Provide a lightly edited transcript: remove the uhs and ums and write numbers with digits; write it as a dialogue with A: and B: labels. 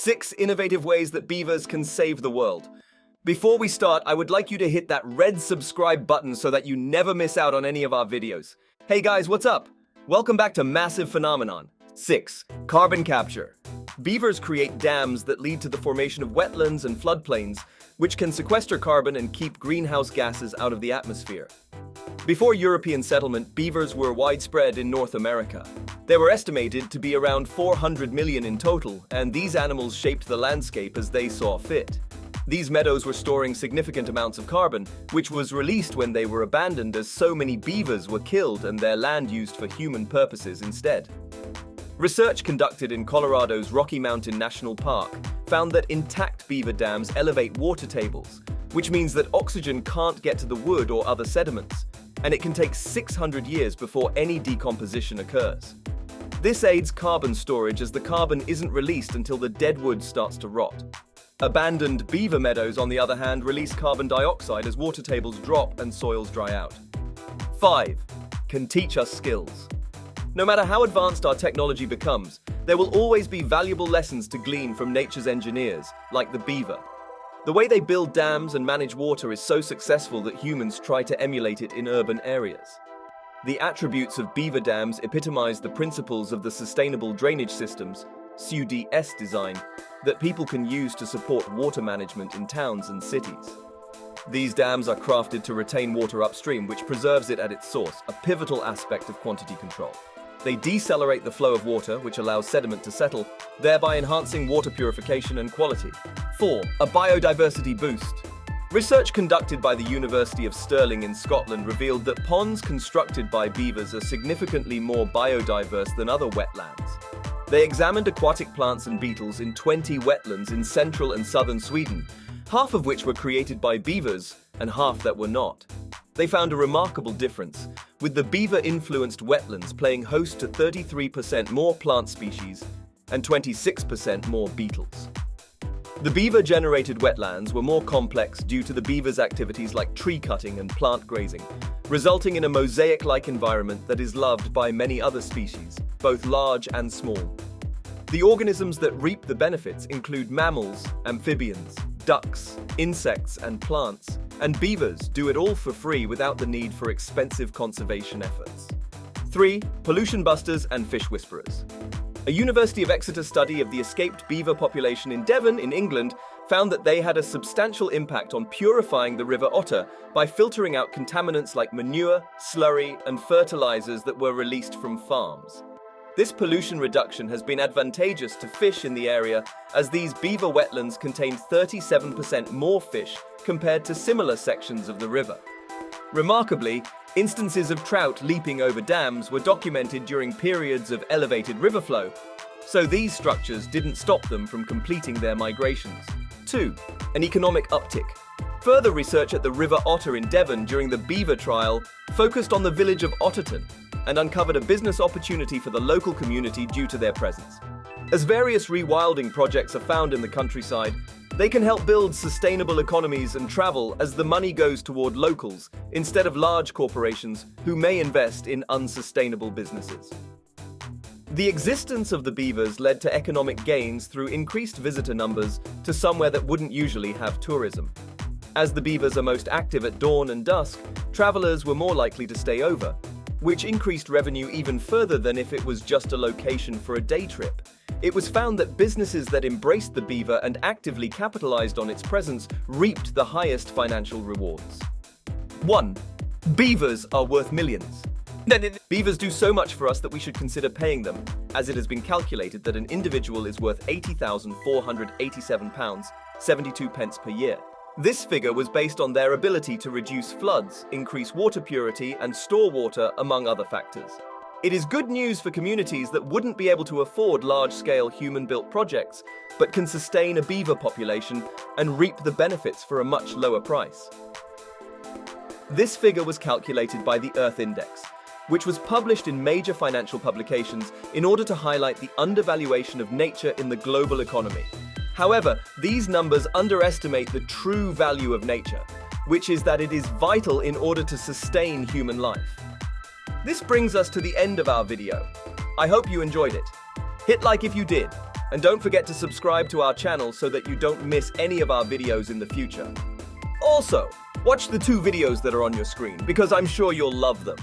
A: 6 innovative ways that beavers can save the world. Before we start, I would like you to hit that red subscribe button so that you never miss out on any of our videos. Hey guys, what's up? Welcome back to Massive Phenomenon. 6. Carbon capture. Beavers create dams that lead to the formation of wetlands and floodplains, which can sequester carbon and keep greenhouse gases out of the atmosphere. Before European settlement, beavers were widespread in North America. They were estimated to be around 400 million in total, and these animals shaped the landscape as they saw fit. These meadows were storing significant amounts of carbon, which was released when they were abandoned as so many beavers were killed and their land used for human purposes instead. Research conducted in Colorado's Rocky Mountain National Park found that intact beaver dams elevate water tables, which means that oxygen can't get to the wood or other sediments, and it can take 600 years before any decomposition occurs. This aids carbon storage as the carbon isn't released until the dead wood starts to rot. Abandoned beaver meadows, on the other hand, release carbon dioxide as water tables drop and soils dry out. 5. Can teach us skills. No matter how advanced our technology becomes, there will always be valuable lessons to glean from nature's engineers, like the beaver. The way they build dams and manage water is so successful that humans try to emulate it in urban areas. The attributes of beaver dams epitomize the principles of the sustainable drainage systems, SUDS design, that people can use to support water management in towns and cities. These dams are crafted to retain water upstream, which preserves it at its source, a pivotal aspect of quantity control. They decelerate the flow of water, which allows sediment to settle, thereby enhancing water purification and quality. 4. A biodiversity boost. Research conducted by the University of Stirling in Scotland revealed that ponds constructed by beavers are significantly more biodiverse than other wetlands. They examined aquatic plants and beetles in 20 wetlands in central and southern Sweden, half of which were created by beavers and half that were not. They found a remarkable difference, with the beaver-influenced wetlands playing host to 33% more plant species and 26% more beetles. The beaver-generated wetlands were more complex due to the beavers' activities like tree cutting and plant grazing, resulting in a mosaic-like environment that is loved by many other species, both large and small. The organisms that reap the benefits include mammals, amphibians, ducks, insects, and plants, and beavers do it all for free without the need for expensive conservation efforts. 3. Pollution busters and fish whisperers. A University of Exeter study of the escaped beaver population in Devon in England found that they had a substantial impact on purifying the River Otter by filtering out contaminants like manure, slurry, and fertilizers that were released from farms. This pollution reduction has been advantageous to fish in the area, as these beaver wetlands contain 37% more fish compared to similar sections of the river. Remarkably, instances of trout leaping over dams were documented during periods of elevated river flow, so these structures didn't stop them from completing their migrations. 2. An economic uptick. Further research at the River Otter in Devon during the beaver trial focused on the village of Otterton and uncovered a business opportunity for the local community due to their presence. As various rewilding projects are found in the countryside, they can help build sustainable economies and travel as the money goes toward locals instead of large corporations who may invest in unsustainable businesses. The existence of the beavers led to economic gains through increased visitor numbers to somewhere that wouldn't usually have tourism. As the beavers are most active at dawn and dusk, travelers were more likely to stay over, which increased revenue even further than if it was just a location for a day trip. It was found that businesses that embraced the beaver and actively capitalized on its presence reaped the highest financial rewards. 1. Beavers are worth millions. Beavers do so much for us that we should consider paying them, as it has been calculated that an individual is worth £80,487, 72 pence per year. This figure was based on their ability to reduce floods, increase water purity, and store water, among other factors. It is good news for communities that wouldn't be able to afford large-scale human-built projects, but can sustain a beaver population and reap the benefits for a much lower price. This figure was calculated by the Earth Index, which was published in major financial publications in order to highlight the undervaluation of nature in the global economy. However, these numbers underestimate the true value of nature, which is that it is vital in order to sustain human life. This brings us to the end of our video. I hope you enjoyed it. Hit like if you did, And don't forget to subscribe to our channel so that you don't miss any of our videos in the future. Also, watch the 2 videos that are on your screen because I'm sure you'll love them.